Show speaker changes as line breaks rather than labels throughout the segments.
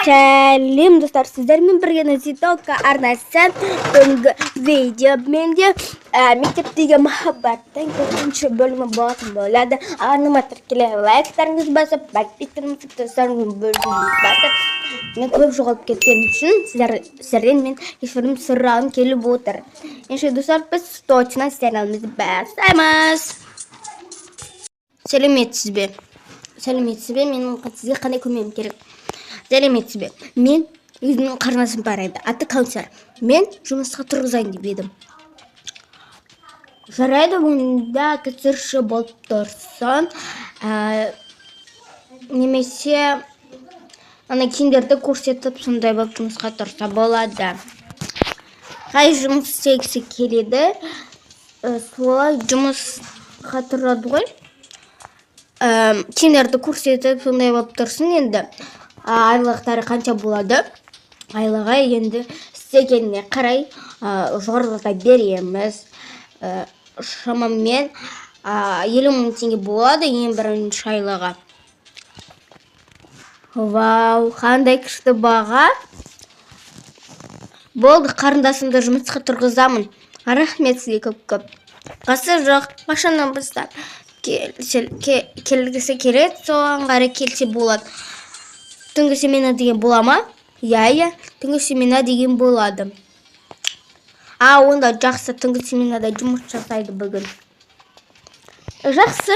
Сәлем достар, сіздермен бірге Назитока арнасы. Бүгінгі видео менде мектептегі махаббаттың 4-ші бөлімі болатын болады. Аниматорларға лайктарыңыз басып, подпискаңызды достарыңыз басып, мен көп жоғалып кеткен үшін сіздерден мен ешбірім сұрағым келіп отыр. Ендеше достар, біз точно сериалымызды бастаймыз. Сәлеметсіз бе? Менің сізге қандай көмегім керек? Сәлеметсіз бе? Мен өзімнің қарындасым бар еді, аты Кәусар. Мен жұмысқа тұрғызайын деп едім. Жарайды, мұнда кәсірші болып тұрсын, немесе ана киімдерді көрсетіп, сондай болып жұмысқа тұрса болады. Қай жұмыс істегісі келеді, солай жұмысқа тұрады ғой. Киімдерді көрсетіп, сондай болып тұрсын. Енді айлықтары қанша болады? Айлығы енді істегеніне қарай жоғарылата береміз. Шамамен 50 мың теңге болады ең бірінші айлығы. Вау, қандай күшті баға. Болды, қарындасымды жұмысқа тұрғызамын. Рахмет сізге көп-көп. Қасы жоқ, қашаннан бастап келгісі келеді, соған қарай келсе болады. Түнгі семена деген бола ма? Иә, түнгі семена деген болады. Онда жақсы, түнгі семенада жұмыс жасайды бүгін. Жақсы,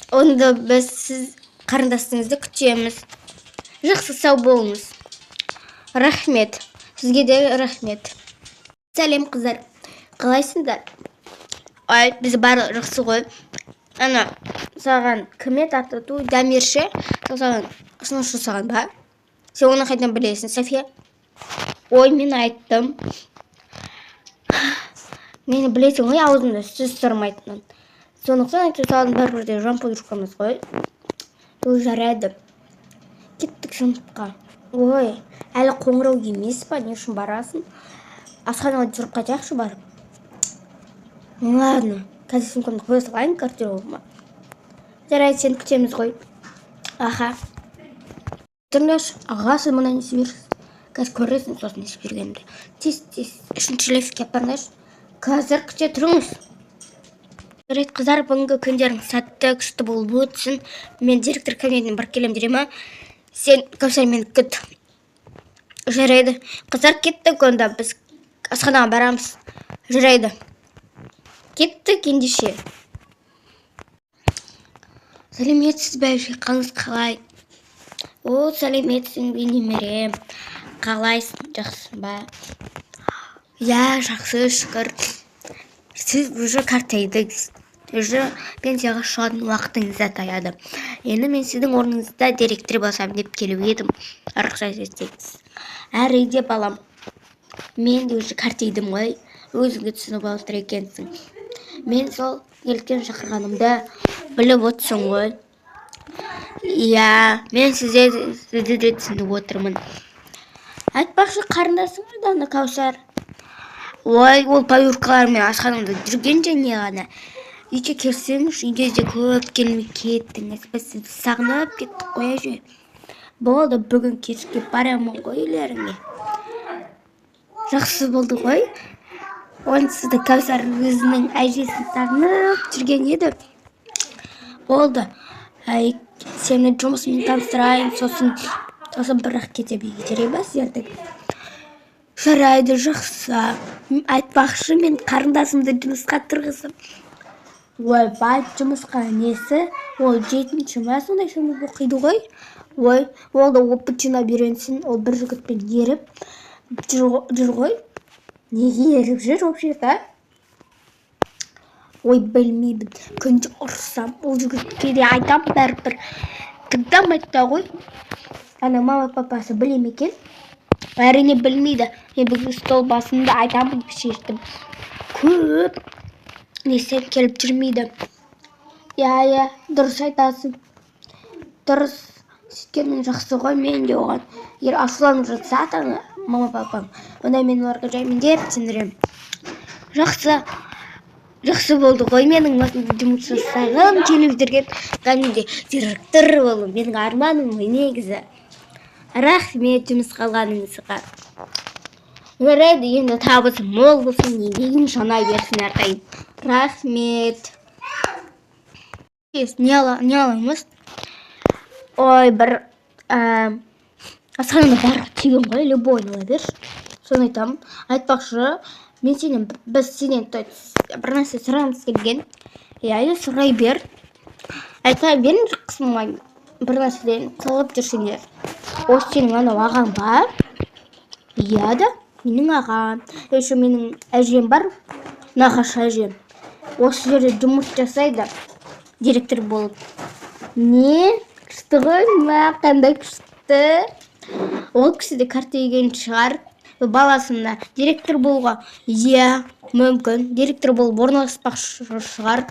онда біз сіз қарындасыңызды күтеміз. Жақсы, сау болыңыз. Рахмет, сізге де рахмет. Сәлем қыздар, қалайсыңдар? Біз барлық жақсы ғой. Ана, саған кім еді аты? Дамирше, саған ұсыныс жасаған ба? Сен оны қайдан білесің, София? Мен айттым. Мені білесің ғой, аузымда сөз тұрмайтынын. Сондықтан айтып салдым, бір-бірде жан подружкамыз ғой. Жарайды. Кеттік жұмысқа. Әлі қоңырау емес па? Не үшін барасың? Асханаға жүріп қайтайықшы барып. Ладно, қазір сумкамды қоя салайын, гардеробыма. Жарайды, сені күтеміз ғой. Тұрмеш, сіз мұнда не себерсіз? Қазір көресің сосын не себергенімді. Тез, үшінші лифтке апарыңдаршы. Қазір күте тұрыңыз. Жарайды, қыздар, бүгінгі күндерің сәтті, күшті болып өтсін. Мен директор кабинетіне барып келем дереме. Сен Кәусар мені күт. Жарайды. Қыздар, кеттік онда, біз асханаға барамыз. Жарайды. Кеттік ендеше. Сәлеметсіз бе, қалыңыз қалай? Сәлеметсің бе, немерем. Қалайсың, жақсың ба? Жақсы, шүкір. Сіз уже қартайдыңыз. Уже пенсияға шығатын уақытыңызда таяды. Енді мен сіздің орныңызда директор болсам деп келіп едім. Рұқсат етсеңіз. Әрине балам. Мен де уже қартайдым ғой. Өзіңді түсініп отыр екенсің. Мен сол неліктен шақырғанымды біліп отырсың ғой. Мен сізді де түсініп отырмын. Айтпақшы, қарындасың ғой ана Кәусар. Ол подружкалармен асханада жүрген және ғана. Үйге келсеңіз, үйге де көп келмей кеттіңіз. Біз сізді сағынып кеттік қоя жой. Болды, бүгін кешке барамын ғой үйлеріңе. Жақсы болды ғой. Онсызды Кәусар өзінің әжесін сағынып жүрген еді. Болды. Сені жұмысымен таныстырайын, сосын бірақ кете береміз ертең. Жарайды, жақсы. Айтпақшы, мен қарындасымды жұмысқа тұрғызым. Жұмысқа несі? Ол 7-ші ме сондай сынып оқиды ғой. Ол да опытына үйренсін. Ол бір жігітпен еріп жүр ғой. Неге еріп жүр вообще-то? Білмеймін. Күнде ұрсам, ол жігітке де айтам бәрібір. Тыңдамайды да ғой. Ана мама папасы біле ме екен? Әрине білмейді. Мен бүгін стол басында айтамын деп шештім. Көп несем келіп жүрмейді. Дұрыс айтасың. Дұрыс сөйткенің жақсы ғой, мен де оған. Егер ашуланып жатса мама папам, онда мен оларға жаймен деп сендірем. Жақсы болды ғой, менің басымда жұмыс жасағым телевизорге кәдімгідей директор болу менің арманым ғой негізі. Рахмет жұмыс қалғаныңызға. Жарайды, енді табысы мол болсын, еңбегің жана берсін әрдайым. Рахмет. Не алаймыз? Ой, бір асханада бәрі тегін ғой, любой ала берші. Соны айтамын. Айтпақшы, біз сенен бір нәрсе сұрағымыз келген. Иә, сұрай бер. Айта берін қысылмаймын. Бір нәрседен қылып жүрсеңдер. Осы сенің анау ағаң ба? Иә да, менің ағам. Еще менің әжем бар, нағашы әжем. Осы жерде жұмыс жасайды, директор болып. Не? Күшті ғой, қандай күшті. Ол кісі де картейген шығар. Баласына директор болуға, иә, мүмкін. Директор болып орналаспақшы шығар.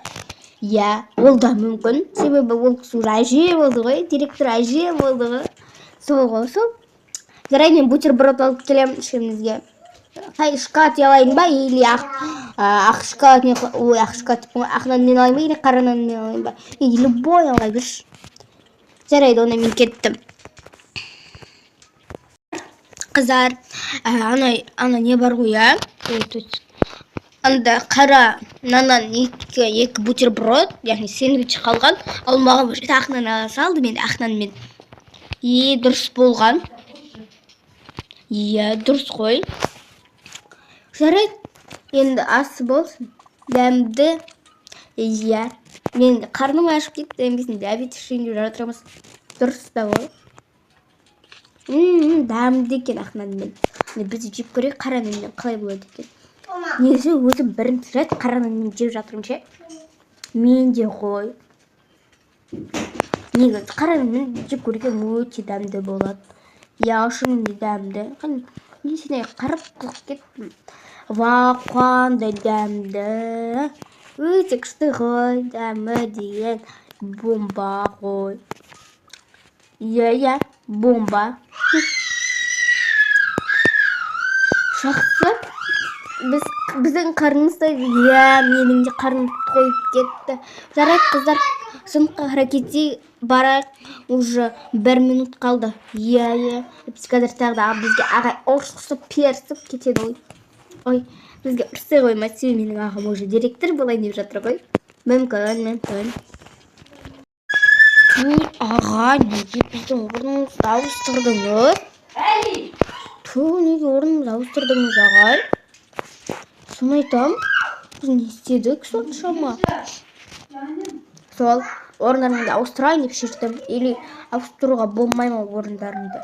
Иә, ол да мүмкін. Себебі ол кісі уже әже болды ғой, директор әже болды ғой. Сол ғой, сол. Жарайды, мен бутерброд алып келем ішімізге. Қай шоколад алайын ба, или ақ шоколад, ой, ақ шоколад, ақ нанмен алайын ба, или қара нанмен алайын ба? Или любой алай берші. Жарайды, онда мен кеттім. Қыздар, ана не бар ғой, а? Анда қара наннан екі бутерброд, яғни сэндвич қалған. Ал маған ақ нан ала салды, мен ақ нанмен. Дұрыс болған. Иә, дұрыс қой. Жарайды, енді асы болсын. Дәмді. Иә, мен қарным ашып кетті, емесін дәбет ішейін деп жатырмыз. Дұрыс та ғой. Дәмді екен ақ нанмен. Біз жеп көрейік қара нанмен қалай болады екен. Негізі өзім бірінші рет қара нанмен жеп жатырмын ше. Мен де ғой. Негізі қара нанмен жеп көрген өте дәмді болады. Я шынымен дәмді. Несіне қарып қылып кеттім. Ва, қандай дәмді. Өте күшті ғой. Дәмі деген бомба ғой. Иә, бомба. Жақсы. Біздің қарнымызда, иә, менің де қарным қойып кетті. Жарайды, қыздар, сыныпқа қарекетте барайық. Уже 1 минут қалды. Иә. Біз қазір тағы да бізге ағай ұрсып персіп кетеді ғой. Ой, бізге ұрсай қоймай, себебі менің ағам уже директор болайын деп жатыр ғой. Мүмкін. Аға, неге біздің орнымызды ауыстырдыңыз? Неге орнымызды ауыстырдыңыз, ағай? Соны айтам, біз не істедік соншама? Сол, орындарыңды ауыстырайын деп шештім. Или ауыстыруға болмай ма орындарыңды?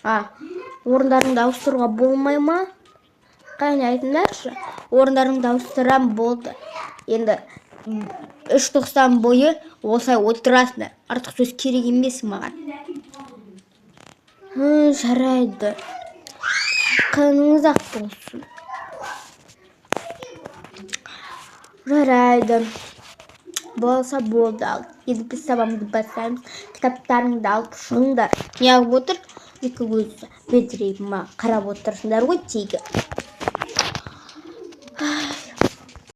Орындарыңды ауыстыруға болмай ма? Қайын айтыңдаршы, орындарыңды ауыстырам болды. Енді 3-90 бойы осай отырасың. Артық сөз керек емес маған. Жарайды. Қаныңыз ақ болсын. Жарайды. Болса болды ал. Енді біз сабағымызды бастаймыз. Кітаптарыңды алып шығыңдар. Не алып отыр? Екі көзі бедірейіп қарап отырсыңдар ғой тегі.